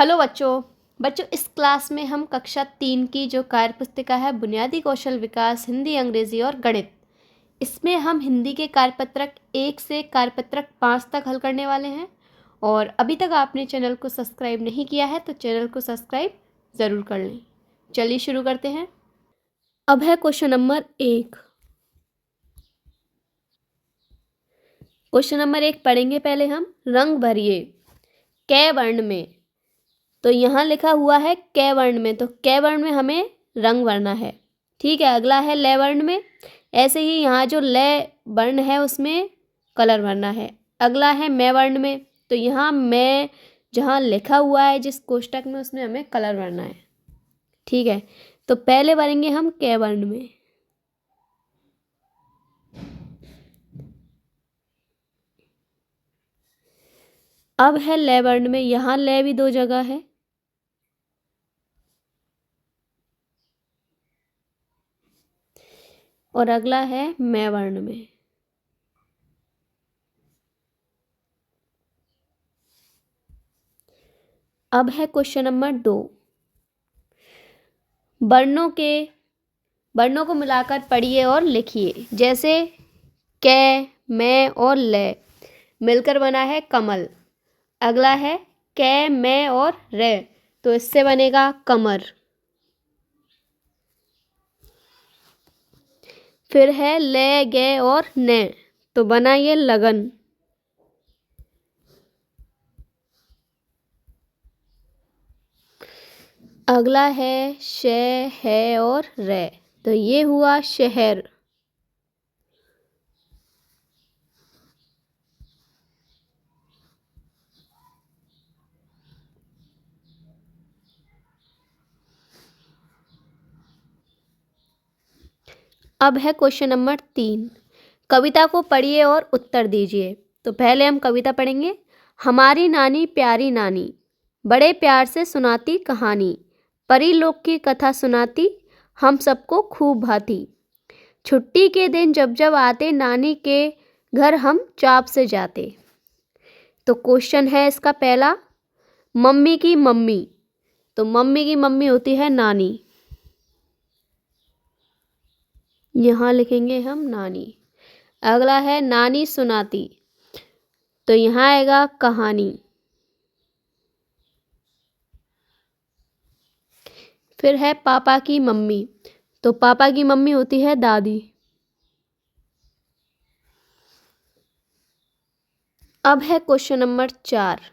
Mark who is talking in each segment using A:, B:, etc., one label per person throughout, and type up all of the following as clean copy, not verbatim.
A: Hello बच्चों। इस class में हम कक्षा 3 की जो कार्य पुस्तिका है बुनियादी कौशल विकास हिंदी, अंग्रेजी और गणित, इसमें हम हिंदी के कार्यपत्रक 1 से कार्यपत्रक 5 तक हल करने वाले हैं। और अभी तक आपने चैनल को सब्सक्राइब नहीं किया है तो चैनल को सब्सक्राइब ज़रूर कर लें। चलिए शुरू करते हैं। अब है क्वेश्चन नंबर 1। क्वेश्चन नंबर 1 पढ़ेंगे पहले हम। रंग भरिए कै वर्ण में। तो यहाँ लिखा हुआ है कै वर्ण में, तो कै वर्ण में हमें रंग भरना है। ठीक है। अगला है ले वर्ण में। ऐसे ही यहाँ जो ले वर्ण है उसमें कलर भरना है। अगला है मैं वर्ण में, तो यहाँ मैं जहाँ लिखा हुआ है जिस कोष्टक में उसमें हमें कलर भरना है। ठीक है। तो पहले भरेंगे हम कै वर्ण में। अब है ले वर्ण में। यहाँ ले भी 2 जगह है। और अगला है मैं वर्ण में। अब है क्वेश्चन नंबर 2। वर्णों को मिलाकर पढ़िए और लिखिए। जैसे कै, मैं और ले मिलकर बना है कमल। अगला है कै, मैं और रे, तो इससे बनेगा कमर। फिर है ले, गे और ने, तो बना ये लगन। अगला है शे, है और रे, तो ये हुआ शहर। अब है क्वेश्चन नंबर 3। कविता को पढ़िए और उत्तर दीजिए। तो पहले हम कविता पढ़ेंगे। हमारी नानी प्यारी नानी, बड़े प्यार से सुनाती कहानी, परी लोग की कथा सुनाती, हम सबको खूब भाती। छुट्टी के दिन जब जब आते, नानी के घर हम चाप से जाते। तो क्वेश्चन है इसका पहला, मम्मी की मम्मी। तो मम्मी की मम्मी होती है नानी। यहाँ लिखेंगे हम नानी। अगला है नानी सुनाती, तो यहाँ आएगा कहानी। फिर है पापा की मम्मी, तो पापा की मम्मी होती है दादी। अब है क्वेश्चन नंबर 4।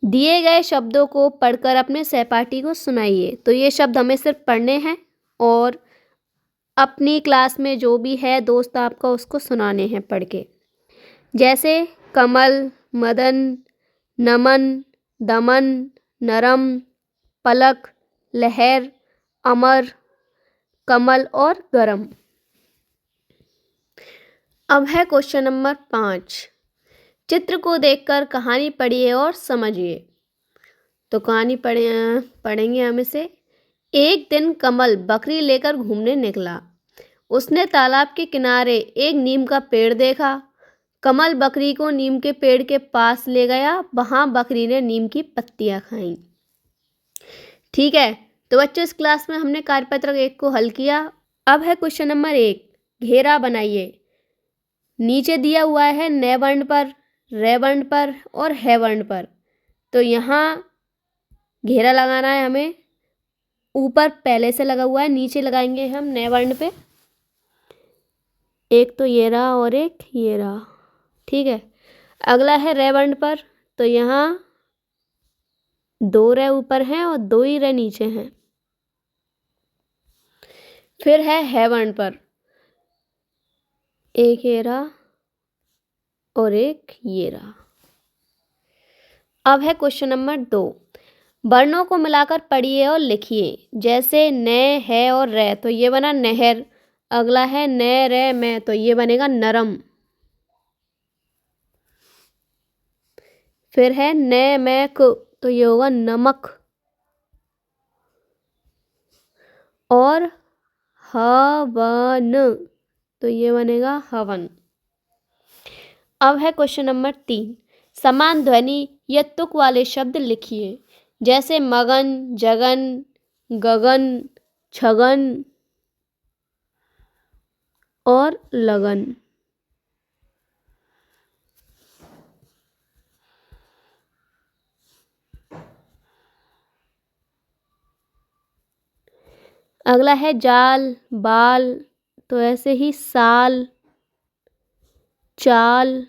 A: दिए गए शब्दों को पढ़कर अपने सहपाठी को सुनाइए। तो ये शब्द हमें सिर्फ पढ़ने हैं और अपनी क्लास में जो भी है दोस्त आपका उसको सुनाने हैं पढ़ के। जैसे कमल, मदन, नमन, दमन, नरम, पलक, लहर, अमर, कमल और गरम। अब है क्वेश्चन नंबर 5। चित्र को देखकर कहानी पढ़िए और समझिए। तो कहानी पढ़ेंगे हम इसे। एक दिन कमल बकरी लेकर घूमने निकला। उसने तालाब के किनारे एक नीम का पेड़ देखा। कमल बकरी को नीम के पेड़ के पास ले गया। वहां बकरी ने नीम की पत्तियां खाईं। ठीक है। तो बच्चों इस क्लास में हमने कार्यपत्रक 1 को हल किया। अब है क्वेश्चन नंबर 1। घेरा बनाइए। नीचे दिया हुआ है ने वर्ण पर, रे वर्ण पर और है वर्ण पर। तो यहाँ घेरा लगाना है हमें। ऊपर पहले से लगा हुआ है, नीचे लगाएंगे हम ने वर्ण पे। एक तो ये रहा और एक ये रहा। ठीक है। अगला है रे वर्ण पर, तो यहाँ 2 रे ऊपर हैं और 2 ही रे नीचे हैं। फिर है वर्ण पर, एक ये रहा और एक ये रहा। अब है क्वेश्चन नंबर 2। वर्णों को मिलाकर पढ़िए और लिखिए। जैसे ने, है और रे, तो ये बना नहर। अगला है ने, रे, मैं, तो ये बनेगा नरम। फिर है ने, मैं, को, तो ये होगा नमक। और हवन, तो ये बनेगा हवन। अब है क्वेश्चन नंबर 3। समान ध्वनि या तुक वाले शब्द लिखिए, जैसे मगन, जगन, गगन, छगन और लगन। अगला है जाल, बाल, तो ऐसे ही साल, चाल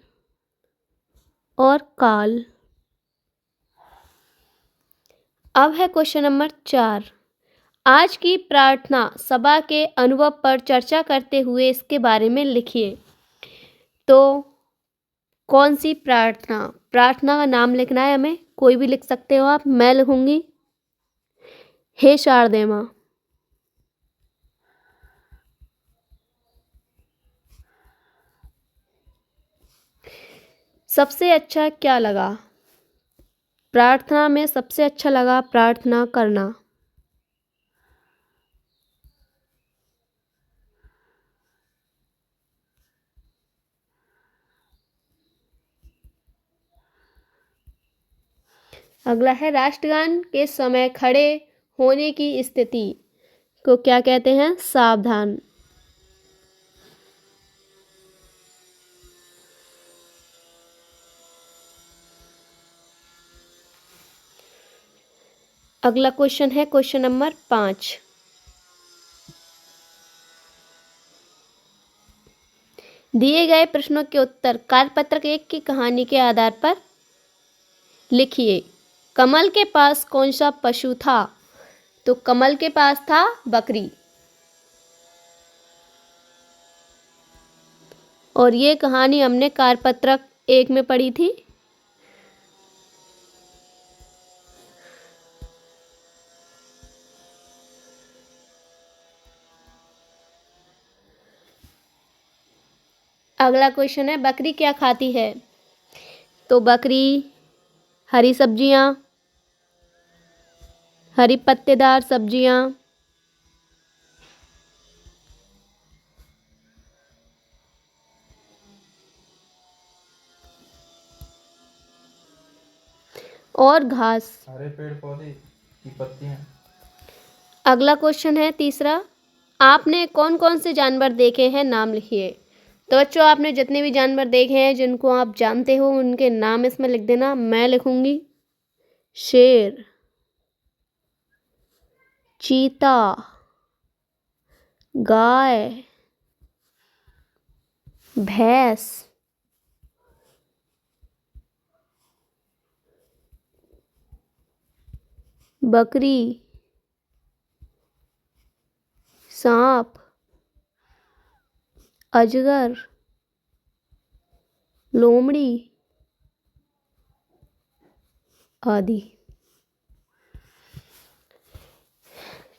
A: और काल। अब है क्वेश्चन नंबर 4। आज की प्रार्थना सभा के अनुभव पर चर्चा करते हुए इसके बारे में लिखिए। तो कौन सी प्रार्थना? प्रार्थना का नाम लिखना है हमें, कोई भी लिख सकते हो आप। मैं लिखूंगी हे शारदे माँ। सबसे अच्छा क्या लगा? प्रार्थना में सबसे अच्छा लगा प्रार्थना करना। अगला है राष्ट्रगान के समय खड़े होने की स्थिति को क्या कहते हैं? सावधान। अगला क्वेश्चन है क्वेश्चन नंबर 5। दिए गए प्रश्नों के उत्तर कार्यपत्रक 1 की कहानी के आधार पर लिखिए। कमल के पास कौन सा पशु था? तो कमल के पास था बकरी। और ये कहानी हमने कार्यपत्रक 1 में पढ़ी थी। अगला क्वेश्चन है बकरी क्या खाती है? तो बकरी हरी सब्जियां, हरी पत्तेदार सब्जियां, और घास।
B: हरे पेड़ पौधे की पत्तियां।
A: अगला क्वेश्चन है तीसरा। आपने कौन कौन से जानवर देखे हैं? नाम लिखिए। तो बच्चों आपने जितने भी जानवर देखे हैं जिनको आप जानते हो उनके नाम इसमें लिख देना। मैं लिखूंगी शेर, चीता, गाय, भैंस, बकरी, सांप, अजगर, लोमड़ी आदि।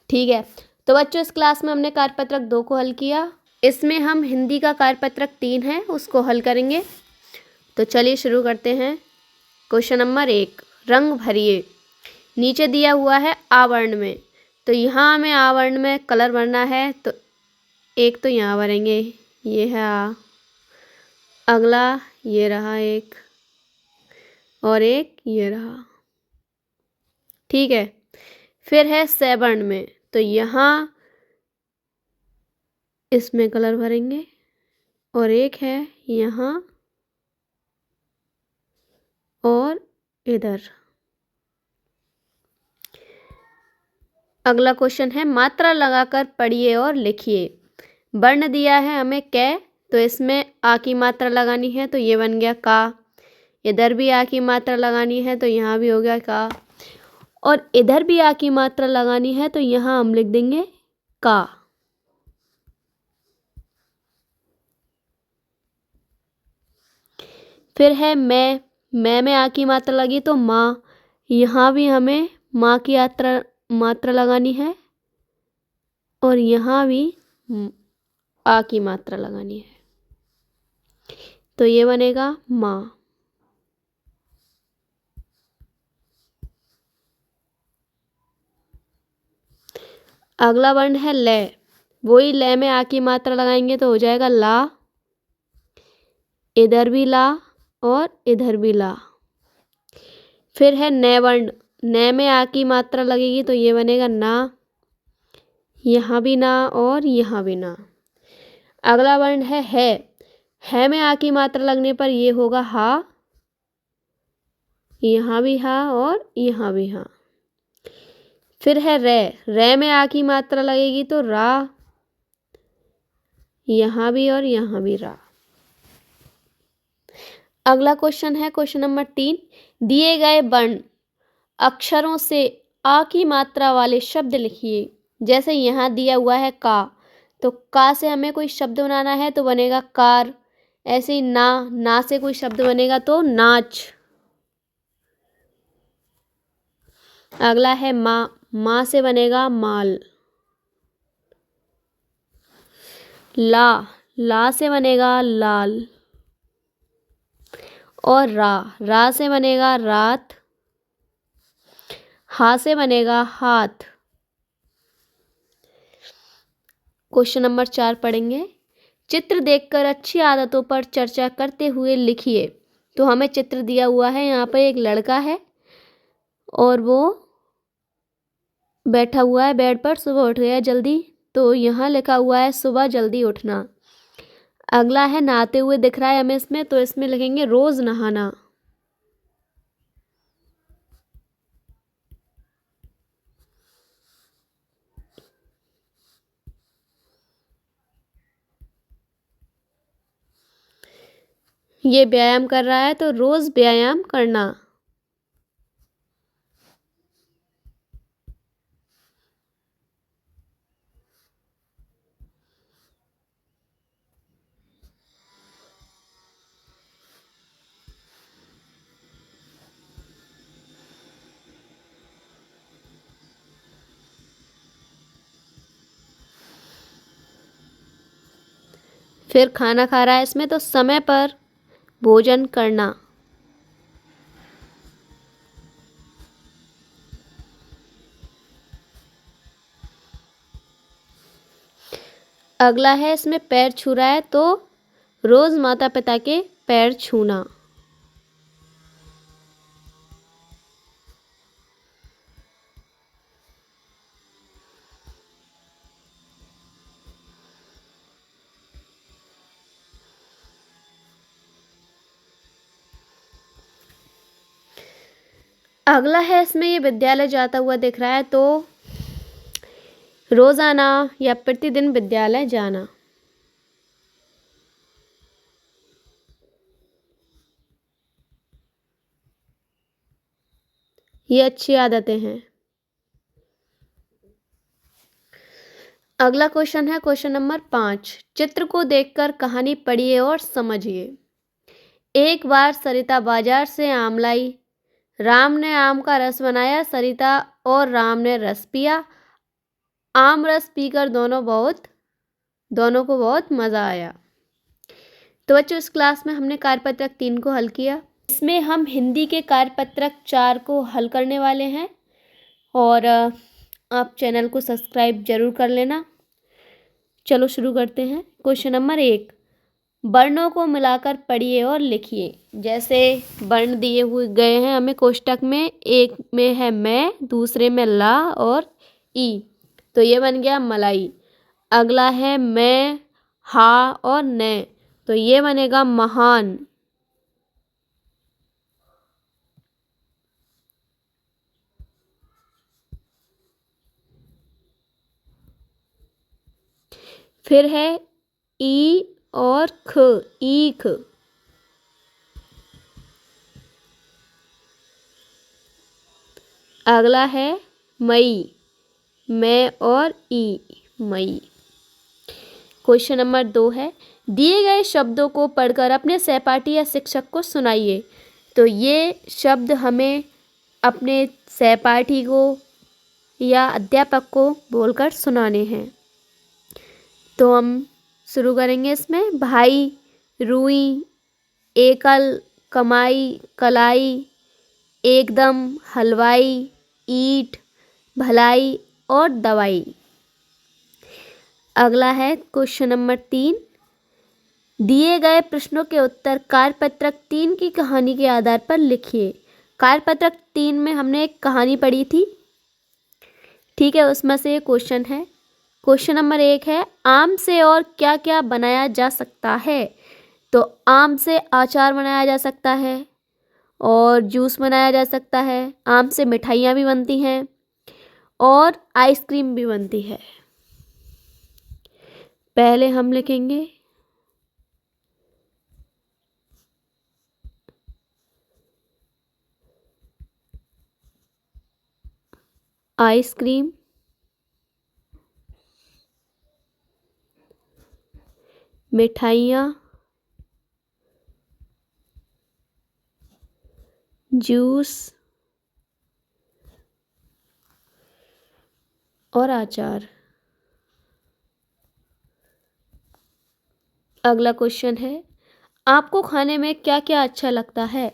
A: ठीक है, तो बच्चों इस क्लास में हमने कार्यपत्रक 2 को हल किया। इसमें हम हिंदी का कार्यपत्रक 3 है उसको हल करेंगे। तो चलिए शुरू करते हैं। क्वेश्चन नंबर 1, रंग भरिए। नीचे दिया हुआ है आवर्ण में, तो यहाँ हमें आवर्ण में कलर भरना है। तो एक तो यहाँ भरेंगे, ये है आ। अगला ये रहा एक, और एक ये रहा। ठीक है, फिर है सवर्ण में, तो यहाँ इसमें कलर भरेंगे, और एक है यहाँ और इधर। अगला क्वेश्चन है मात्रा लगाकर पढ़िए और लिखिए। वर्ण दिया है हमें कै, तो इसमें आ की मात्रा लगानी है, तो ये बन गया का। इधर भी आ की मात्रा लगानी है, तो यहाँ भी हो गया का। और इधर भी आ की मात्रा लगानी है, तो यहाँ हम लिख देंगे का। फिर है मैं में आ की मात्रा लगी तो माँ। यहाँ भी हमें माँ की मात्रा लगानी है, और यहाँ भी आ की मात्रा लगानी है, तो ये बनेगा माँ। अगला वर्ण है ले। वही ले में आ की मात्रा लगाएंगे तो हो जाएगा ला। इधर भी ला और इधर भी ला। फिर है न वर्ण, न में आ की मात्रा लगेगी तो ये बनेगा ना, यहाँ भी ना और यहाँ भी ना। अगला वर्ण है में आ की मात्रा लगने पर ये होगा हा, यहाँ भी हा और यहाँ भी हा। फिर है रे में आ की मात्रा लगेगी तो रा, यहाँ भी और यहाँ भी रा। अगला क्वेश्चन है क्वेश्चन नंबर 3, दिए गए वर्ण अक्षरों से आ की मात्रा वाले शब्द लिखिए। जैसे यहाँ दिया हुआ है का, तो का से हमें कोई शब्द बनाना है तो बनेगा कार। ऐसे ही ना से कोई शब्द बनेगा तो नाच। अगला है माँ से बनेगा माल। ला से बनेगा लाल। और रा से बनेगा रात। हा से बनेगा हाथ। क्वेश्चन नंबर 4 पढ़ेंगे। चित्र देखकर अच्छी आदतों पर चर्चा करते हुए लिखिए। तो हमें चित्र दिया हुआ है, यहाँ पर एक लड़का है और वो बैठा हुआ है बेड पर, सुबह उठ गया जल्दी, तो यहाँ लिखा हुआ है सुबह जल्दी उठना। अगला है नहाते हुए दिख रहा है हमें इसमें, तो इसमें लिखेंगे रोज नहाना। ये व्यायाम कर रहा है तो रोज व्यायाम करना। फिर खाना खा रहा है इसमें, तो समय पर भोजन करना। अगला है इसमें पैर छू रहा है, तो रोज माता पिता के पैर छूना। अगला है इसमें ये विद्यालय जाता हुआ दिख रहा है, तो रोजाना या प्रतिदिन विद्यालय जाना। ये अच्छी आदतें हैं। अगला क्वेश्चन है क्वेश्चन नंबर 5, चित्र को देखकर कहानी पढ़िए और समझिए। एक बार सरिता बाजार से आम लाई। राम ने आम का रस बनाया, सरिता और राम ने रस पिया। आम रस पीकर दोनों को बहुत मज़ा आया। तो बच्चों, इस क्लास में हमने कार्यपत्रक 3 को हल किया। इसमें हम हिंदी के कार्यपत्रक 4 को हल करने वाले हैं और आप चैनल को सब्सक्राइब जरूर कर लेना। चलो शुरू करते हैं। क्वेश्चन नंबर 1, वर्णों को मिलाकर पढ़िए और लिखिए। जैसे वर्ण दिए हुए गए हैं हमें कोष्टक में, एक में है मैं, दूसरे में ला और ई, तो ये बन गया मलाई। अगला है मैं, हा और ने, तो ये बनेगा महान। फिर है ई और ख, ईख। अगला है मई, मैं और ई, मई। क्वेश्चन नंबर 2 है, दिए गए शब्दों को पढ़कर अपने सहपाठी या शिक्षक को सुनाइए। तो ये शब्द हमें अपने सहपाठी को या अध्यापक को बोलकर सुनाने हैं। तो हम शुरू करेंगे इसमें। भाई, रुई, एकल, कमाई, कलाई, एकदम, हलवाई, ईंट, भलाई और दवाई। अगला है क्वेश्चन नंबर 3, दिए गए प्रश्नों के उत्तर कार्यपत्रक 3 की कहानी के आधार पर लिखिए। कार्यपत्रक 3 में हमने एक कहानी पढ़ी थी, ठीक है, उसमें से ये क्वेश्चन है। क्वेश्चन नंबर 1 है, आम से और क्या क्या बनाया जा सकता है? तो आम से अचार बनाया जा सकता है और जूस बनाया जा सकता है। आम से मिठाइयाँ भी बनती हैं और आइसक्रीम भी बनती है। पहले हम लिखेंगे आइसक्रीम, मिठाइयाँ, जूस और अचार। अगला क्वेश्चन है, आपको खाने में क्या क्या अच्छा लगता है?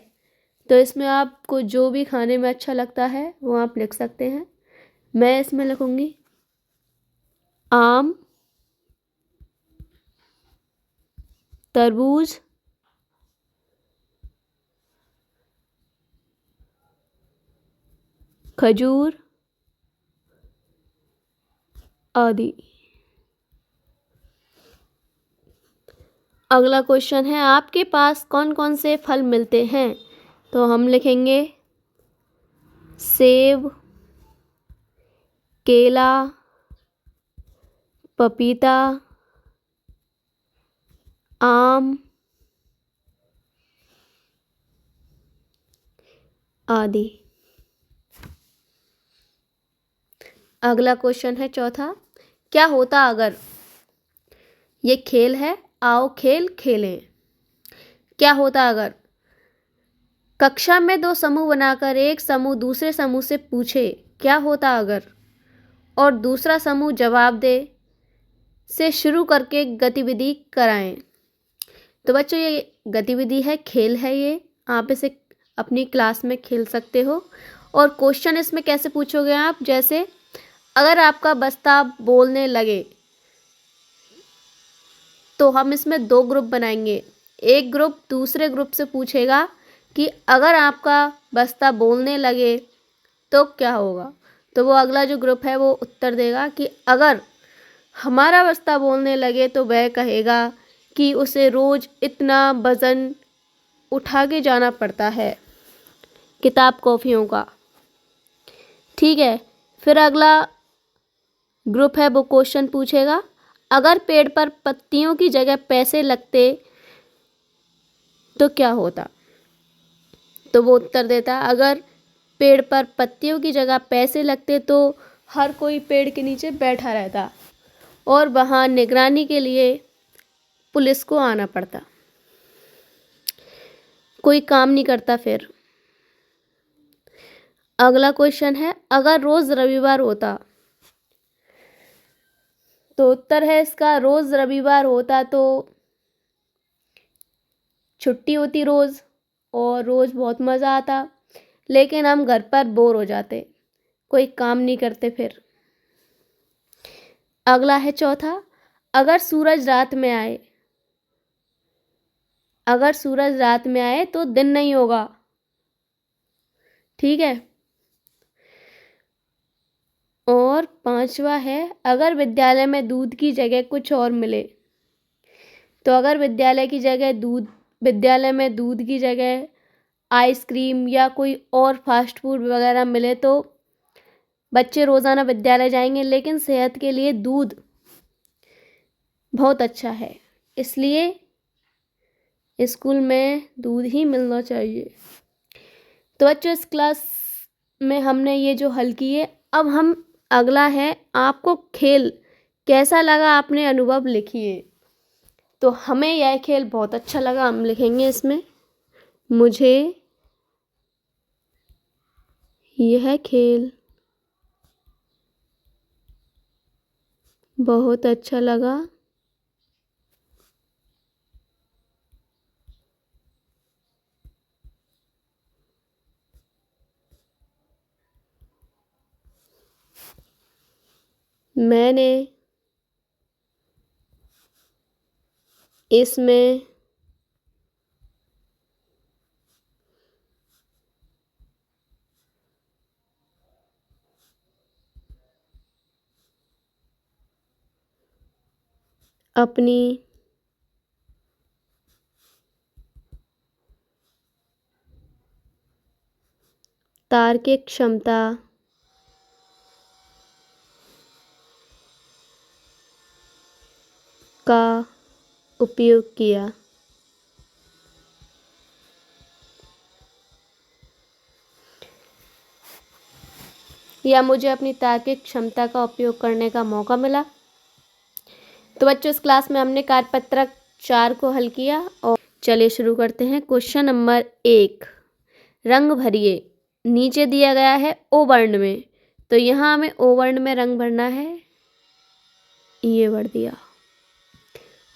A: तो इसमें आपको जो भी खाने में अच्छा लगता है वो आप लिख सकते हैं। मैं इसमें लिखूंगी आम, तरबूज, खजूर आदि। अगला क्वेश्चन है, आपके पास कौन कौन से फल मिलते हैं? तो हम लिखेंगे सेब, केला, पपीता, आम आदि। अगला क्वेश्चन है चौथा, क्या होता अगर? ये खेल है, आओ खेल खेलें। क्या होता अगर कक्षा में 2 समूह बनाकर एक समूह दूसरे समूह से पूछे क्या होता अगर, और दूसरा समूह जवाब दे से शुरू करके गतिविधि कराएं। तो बच्चों ये गतिविधि है, खेल है, ये आप इसे अपनी क्लास में खेल सकते हो। और क्वेश्चन इसमें कैसे पूछोगे आप? जैसे अगर आपका बस्ता बोलने लगे तो हम इसमें 2 ग्रुप बनाएंगे। एक ग्रुप दूसरे ग्रुप से पूछेगा कि अगर आपका बस्ता बोलने लगे तो क्या होगा। तो वो अगला जो ग्रुप है वो उत्तर देगा कि अगर हमारा बस्ता बोलने लगे तो वह कहेगा कि उसे रोज इतना वजन उठा के जाना पड़ता है किताब कॉपियों का, ठीक है। फिर अगला ग्रुप है वो क्वेश्चन पूछेगा, अगर पेड़ पर पत्तियों की जगह पैसे लगते तो क्या होता। तो वो उत्तर देता, अगर पेड़ पर पत्तियों की जगह पैसे लगते तो हर कोई पेड़ के नीचे बैठा रहता और वहाँ निगरानी के लिए पुलिस को आना पड़ता, कोई काम नहीं करता। फिर अगला क्वेश्चन है, अगर रोज रविवार होता। तो उत्तर है इसका, रोज रविवार होता तो छुट्टी होती रोज और रोज बहुत मज़ा आता, लेकिन हम घर पर बोर हो जाते, कोई काम नहीं करते। फिर अगला है चौथा, अगर सूरज रात में आए। अगर सूरज रात में आए तो दिन नहीं होगा, ठीक है। और पांचवा है, अगर विद्यालय में दूध की जगह कुछ और मिले। तो अगर विद्यालय में दूध की जगह आइसक्रीम या कोई और फास्ट फूड वगैरह मिले तो बच्चे रोज़ाना विद्यालय जाएंगे, लेकिन सेहत के लिए दूध बहुत अच्छा है, इसलिए स्कूल में दूध ही मिलना चाहिए। तो बच्चों इस क्लास में हमने ये जो हल किए, अब हम अगला है, आपको खेल कैसा लगा, आपने अनुभव लिखिए। तो हमें यह खेल बहुत अच्छा लगा, हम लिखेंगे इसमें, मुझे यह खेल बहुत अच्छा लगा। मैंने इसमें अपनी तार्किक क्षमता का उपयोग किया। या मुझे अपनी तार्किक क्षमता का उपयोग करने का मौका मिला। तो बच्चों, इस क्लास में हमने कार्यपत्रक 4 को हल किया और चलिए शुरू करते हैं। क्वेश्चन नंबर 1, रंग भरिए। नीचे दिया गया है ओ वर्ण में, तो यहाँ हमें ओ वर्ण में रंग भरना है। ये भर दिया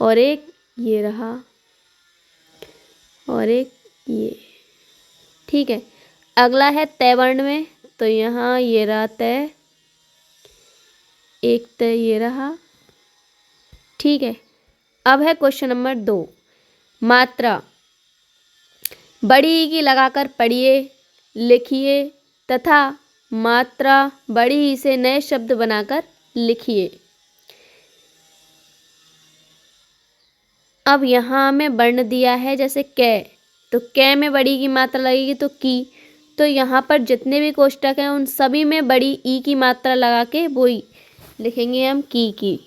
A: और एक ये रहा और एक ये। ठीक है, अगला है तय वर्ण में, तो यहाँ ये रहा तय, एक तय ये रहा। ठीक है, अब है क्वेश्चन नंबर 2, मात्रा। बड़ी ई की लगाकर पढ़िए, लिखिए तथा मात्रा बड़ी ई से नए शब्द बनाकर लिखिए। अब यहाँ हमें वर्ण दिया है जैसे कै, तो कै में बड़ी की मात्रा लगेगी तो की। तो यहाँ पर जितने भी कोष्टक हैं उन सभी में बड़ी ई की मात्रा लगा के वही लिखेंगे हम की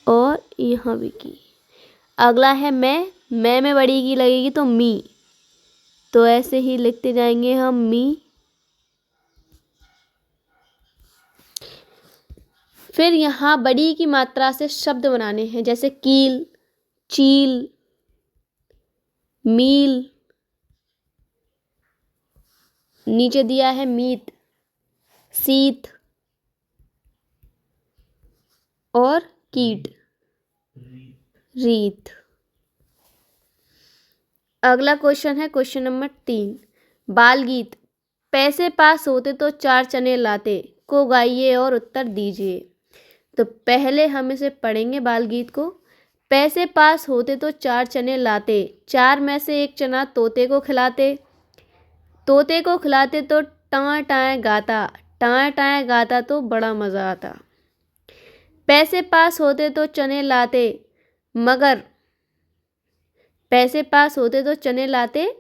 A: और यहाँ भी की। अगला है मैं में बड़ी की लगेगी तो मी, तो ऐसे ही लिखते जाएंगे हम मी। फिर यहाँ बड़ी की मात्रा से शब्द बनाने हैं जैसे कील, चील, मील। नीचे दिया है मीत, शीत और कीट, रीत। अगला क्वेश्चन है क्वेश्चन नंबर 3, बाल गीत। पैसे पास होते तो 4 चने लाते को गाइए और उत्तर दीजिए। तो पहले हम इसे पढ़ेंगे बाल गीत को। पैसे पास होते तो 4 चने लाते, 4 में से 1 चना तोते को खिलाते, तोते को खिलाते तो टाँ टाँ गाता, टाँ टाँ गाता तो बड़ा मज़ा आता। पैसे पास होते तो चने लाते, मगर पैसे पास होते तो चने लाते,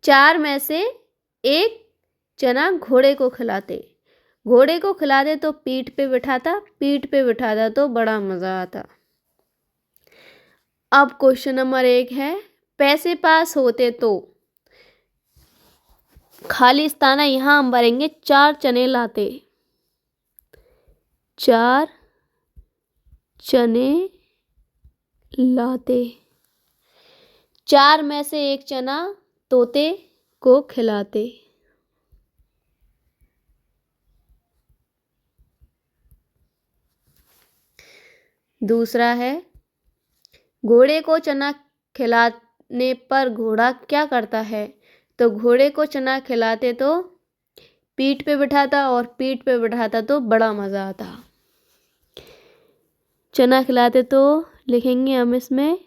A: 4 में से 1 चना घोड़े को खिलाते, घोड़े को खिलाते तो पीठ पे बिठाता, पीठ पे बिठाता तो बड़ा मज़ा आता। अब क्वेश्चन नंबर 1 है, पैसे पास होते तो खाली स्थान है, यहाँ हम भरेंगे 4 चने लाते, 4 चने लाते, 4 में से 1 चना तोते को खिलाते। दूसरा है, घोड़े को चना खिलाने पर घोड़ा क्या करता है? तो घोड़े को चना खिलाते तो पीठ पे बिठाता और पीठ पे बिठाता तो बड़ा मज़ा आता। चना खिलाते तो लिखेंगे हम इसमें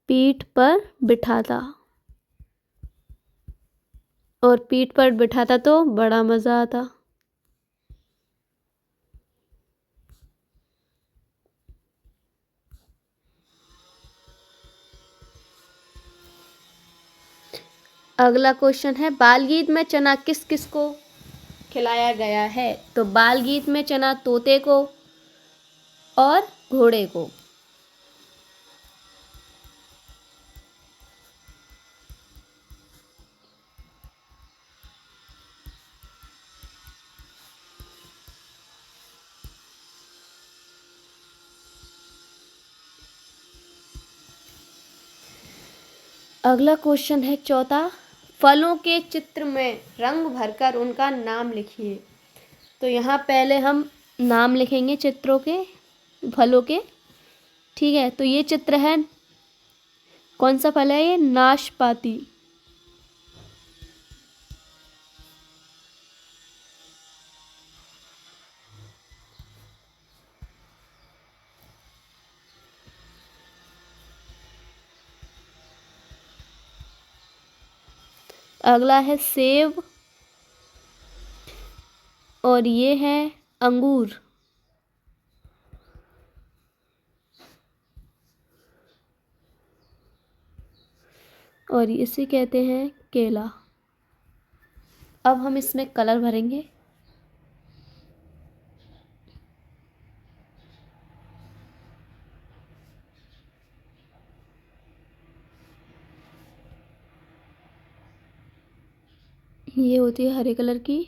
A: पीठ पर बिठाता और पीठ पर बिठाता तो बड़ा मज़ा आता। अगला क्वेश्चन है, बाल गीत में चना किस किस को खिलाया गया है? तो बाल गीत में चना तोते को और घोड़े को। अगला क्वेश्चन है चौथा, फलों के चित्र में रंग भरकर उनका नाम लिखिए। तो यहाँ पहले हम नाम लिखेंगे चित्रों के, फलों के। ठीक है, तो ये चित्र है, कौन सा फल है ये? नाशपाती। अगला है सेब, और ये है अंगूर। और इसे कहते हैं केला। अब हम इसमें कलर भरेंगे। ये होती है हरे कलर की।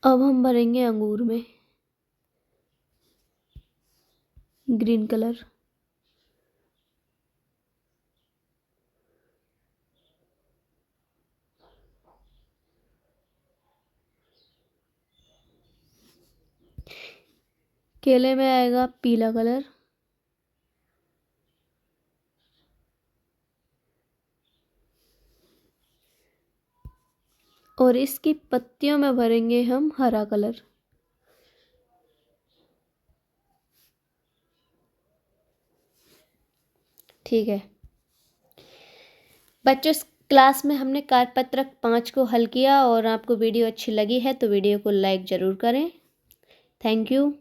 A: अब हम भरेंगे अंगूर में ग्रीन कलर। केले में आएगा पीला कलर। और इसकी पत्तियों में भरेंगे हम हरा कलर। ठीक है बच्चों, इस क्लास में हमने कार्यपत्रक 5 को हल किया और आपको वीडियो अच्छी लगी है तो वीडियो को लाइक ज़रूर करें। Thank you.